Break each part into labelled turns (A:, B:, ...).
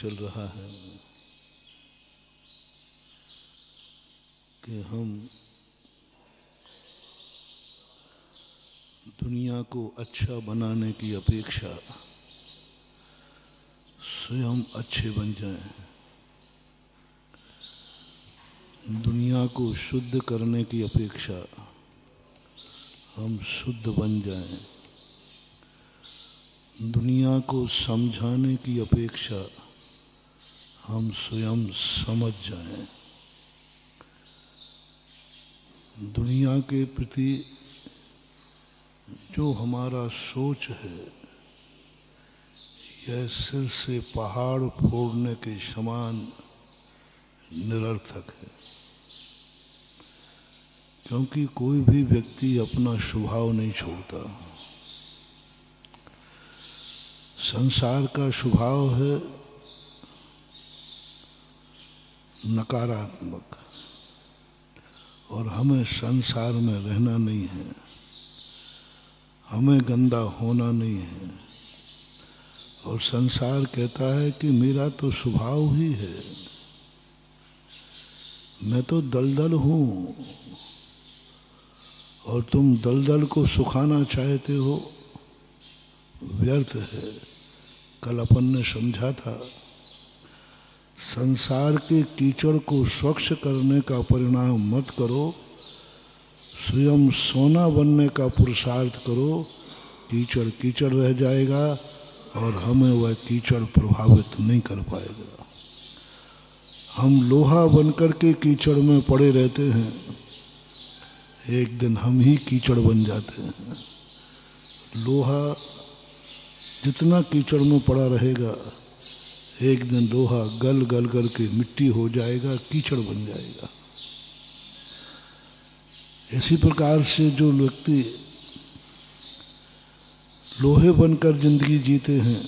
A: चल रहा है कि हम दुनिया को अच्छा बनाने की अपेक्षा स्वयं अच्छे बन जाएं, दुनिया को शुद्ध करने की अपेक्षा हम शुद्ध बन जाएं, दुनिया को समझाने की अपेक्षा हम स्वयं समझ जाएं, दुनिया के प्रति जो हमारा सोच है यह सिर से पहाड़ फोड़ने के समान निरर्थक है, क्योंकि कोई भी व्यक्ति अपना स्वभाव नहीं छोड़ता। संसार का स्वभाव है नकारात्मक और हमें संसार में रहना नहीं है, हमें गंदा होना नहीं है। और संसार कहता है कि मेरा तो स्वभाव ही है, मैं तो दलदल हूँ और तुम दलदल को सुखाना चाहते हो, व्यर्थ है। कल अपन ने समझा था, संसार के कीचड़ को स्वच्छ करने का परिणाम मत करो, स्वयं सोना बनने का पुरुषार्थ करो। कीचड़ कीचड़ रह जाएगा और हमें वह कीचड़ प्रभावित नहीं कर पाएगा। हम लोहा बनकर के कीचड़ में पड़े रहते हैं, एक दिन हम ही कीचड़ बन जाते हैं। लोहा जितना कीचड़ में पड़ा रहेगा, एक दिन लोहा गल गल करके मिट्टी हो जाएगा, कीचड़ बन जाएगा। इसी प्रकार से जो व्यक्ति लोहे बनकर जिंदगी जीते हैं,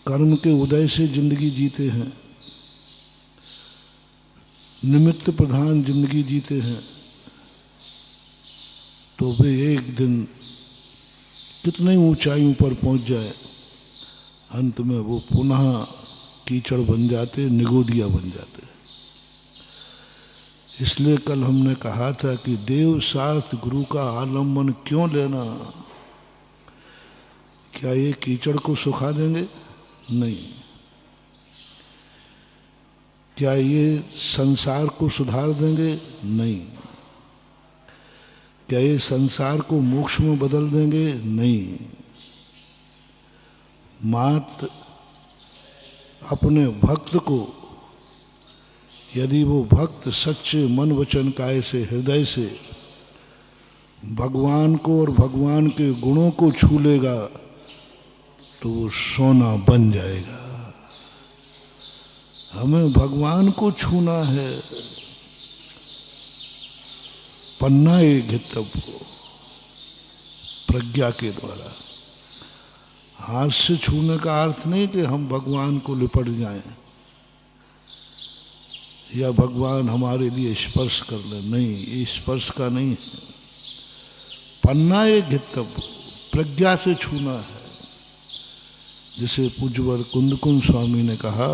A: कर्म के उदय से जिंदगी जीते हैं, निमित्त प्रधान जिंदगी जीते हैं, तो वे एक दिन कितने ऊंचाइयों पर पहुंच जाए, अंत में वो पुनः कीचड़ बन जाते, निगोदिया बन जाते। इसलिए कल हमने कहा था कि देव शास्त्र गुरु का आलम्बन क्यों लेना? क्या ये कीचड़ को सुखा देंगे? नहीं। क्या ये संसार को सुधार देंगे? नहीं। क्या ये संसार को मोक्ष में बदल देंगे? नहीं। मात्र अपने भक्त को, यदि वो भक्त सच्चे मन वचन काया से, हृदय से भगवान को और भगवान के गुणों को छू लेगा, तो वो सोना बन जाएगा। हमें भगवान को छूना है, पन्ना घितव्य प्रज्ञा के द्वारा। हाथ से छूने का अर्थ नहीं कि हम भगवान को लिपट जाएं या भगवान हमारे लिए स्पर्श कर ले, नहीं, ये स्पर्श का नहीं है। पन्ना घितव्य प्रज्ञा से छूना है। जिसे पूज्यवर कुंदकुंज स्वामी ने कहा,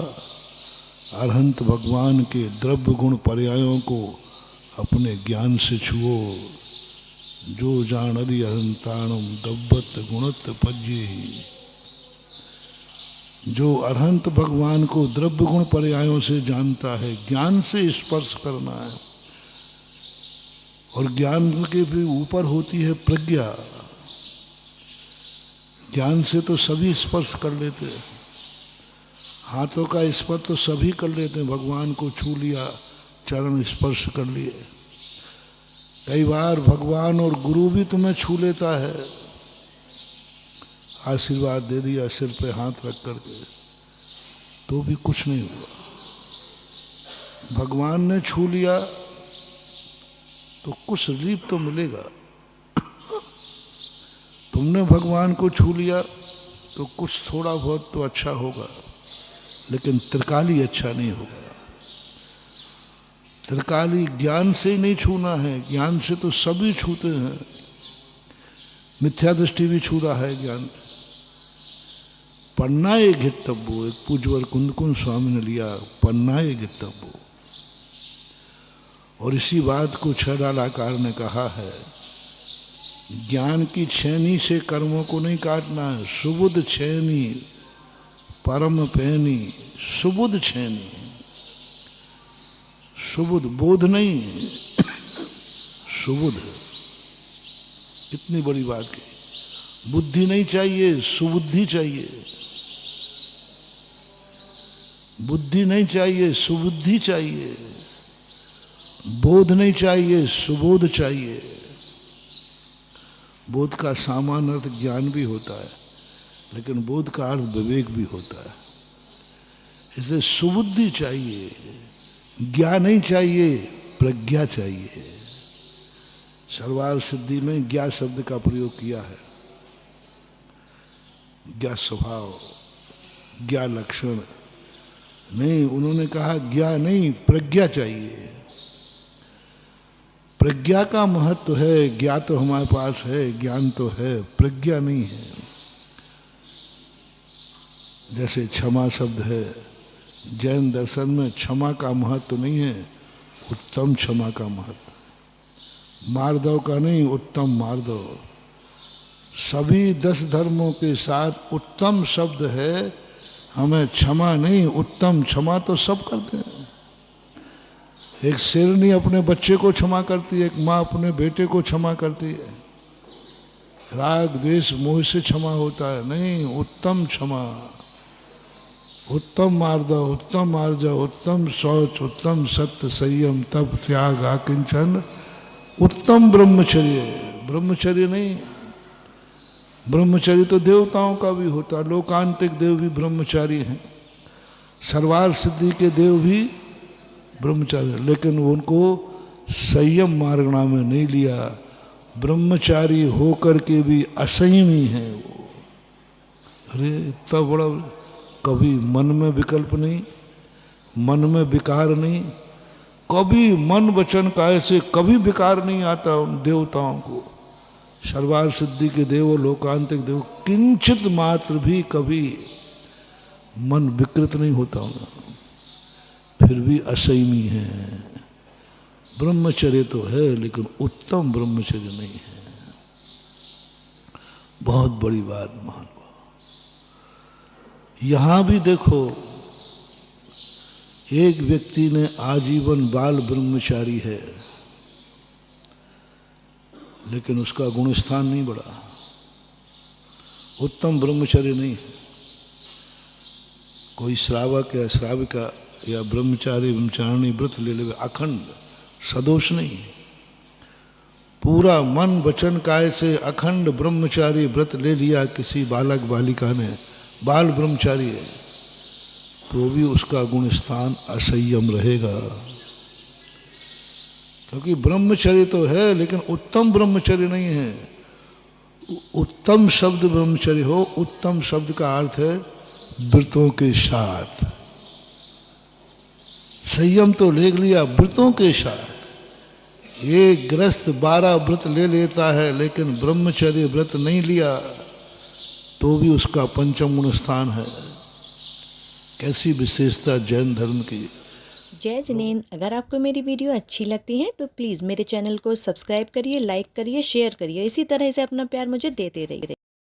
A: अरहंत भगवान के द्रव्य गुण पर्यायों को अपने ज्ञान से छुओ। जो जानदि अहंताणम दब्बत गुणत पज्ये ही। जो अरहंत भगवान को द्रव्य गुण पर्यायों से जानता है, ज्ञान से स्पर्श करना है। और ज्ञान के भी ऊपर होती है प्रज्ञा। ज्ञान से तो सभी स्पर्श कर लेते हैं, हाथों का स्पर्श तो सभी कर लेते हैं। भगवान को छू लिया, चरण स्पर्श कर लिए। कई बार भगवान और गुरु भी तुम्हें छू लेता है, आशीर्वाद दे दिया सिर पे हाथ रख करके, तो भी कुछ नहीं हुआ। भगवान ने छू लिया तो कुछ रिलीफ तो मिलेगा। तुमने भगवान को छू लिया तो कुछ थोड़ा बहुत तो अच्छा होगा, लेकिन त्रिकाली अच्छा नहीं होगा। त्रिकाली ज्ञान से ही नहीं छूना है, ज्ञान से तो सभी छूते हैं। मिथ्या दृष्टि भी छू रहा है ज्ञान। पन्नाए घित्तव्यो, एक पूज्यवर कुंदकुंज स्वामी ने लिया, पन्नाए घित्तव्यो। और इसी बात को छडालाकार ने कहा है, ज्ञान की छेनी से कर्मों को नहीं काटना है, सुबुध छेनी परम पैनी, सुबुध छेनी, सुबुध बोध नहीं, सुबुध। कितनी बड़ी बात की, बुद्धि नहीं चाहिए, सुबुद्धि चाहिए। बुद्धि नहीं चाहिए, सुबुद्धि चाहिए। बोध नहीं चाहिए, सुबोध चाहिए। बोध का सामान्य अर्थ ज्ञान भी होता है, लेकिन बोध का अर्थ विवेक भी होता है। इसलिए सुबुद्धि चाहिए, ज्ञान नहीं चाहिए, प्रज्ञा चाहिए। सर्वार्थ सिद्धि में ज्ञा शब्द का प्रयोग किया है। ज्ञा स्वभाव, ज्ञा लक्षण नहीं, उन्होंने कहा ज्ञा नहीं, प्रज्ञा चाहिए। प्रज्ञा का महत्व है। ज्ञा तो हमारे पास है, ज्ञान तो है, प्रज्ञा नहीं है। जैसे क्षमा शब्द है, जैन दर्शन में क्षमा का महत्व नहीं है, उत्तम क्षमा का महत्व। मार्दव का नहीं, उत्तम मार्दव। सभी 10 धर्मों के साथ उत्तम शब्द है, हमें क्षमा नहीं, उत्तम क्षमा तो सब करते हैं। एक शेरनी अपने बच्चे को क्षमा करती है, एक माँ अपने बेटे को क्षमा करती है। राग द्वेष मोह से क्षमा होता है नहीं, उत्तम क्षमा, उत्तम मार्दव, उत्तम मार्जव, उत्तम शौच, उत्तम सत्य, संयम, तप, त्याग, आकिंचन, उत्तम ब्रह्मचर्य। ब्रह्मचर्य नहीं, ब्रह्मचर्य तो देवताओं का भी होता है। लोकांतिक देव भी ब्रह्मचारी हैं, सर्वार्थ सिद्धि के देव भी ब्रह्मचारी, लेकिन उनको संयम मार्गणा में नहीं लिया। ब्रह्मचारी होकर के भी असंयमी है वो। अरे इतना बड़ा, कभी मन में विकल्प नहीं, मन में विकार नहीं, कभी मन वचन काय से कभी विकार नहीं आता उन देवताओं को। सर्वार्थ सिद्धि के देव, लोकांतिक देव, किंचित मात्र भी कभी मन विकृत नहीं होता उनका, फिर भी असंयमी है। ब्रह्मचर्य तो है, लेकिन उत्तम ब्रह्मचर्य नहीं है। बहुत बड़ी बात महान। यहां भी देखो, एक व्यक्ति ने आजीवन बाल ब्रह्मचारी है, लेकिन उसका गुणस्थान नहीं बढ़ा, उत्तम ब्रह्मचर्य नहीं। कोई श्रावक या श्राविका या ब्रह्मचारी ब्रह्मचारिणी व्रत ले ले, अखंड सदोष नहीं, पूरा मन वचन काय से अखंड ब्रह्मचारी व्रत ले लिया किसी बालक बालिका ने, बाल ब्रह्मचारी है, तो भी उसका गुणस्थान असंयम रहेगा। क्योंकि ब्रह्मचर्य तो है, लेकिन उत्तम ब्रह्मचर्य नहीं है। उत्तम शब्द ब्रह्मचर्य हो, उत्तम शब्द का अर्थ है व्रतों के साथ। संयम तो ले लिया व्रतों के साथ। एक गृहस्थ 12 व्रत ले लेता है, लेकिन ब्रह्मचर्य व्रत नहीं लिया, तो भी उसका पंचम गुण स्थान है। कैसी विशेषता जैन धर्म की।
B: जय जिनेन्द्र। अगर आपको मेरी वीडियो अच्छी लगती है तो प्लीज़ मेरे चैनल को सब्सक्राइब करिए, लाइक करिए, शेयर करिए। इसी तरह से अपना प्यार मुझे देते रहिए।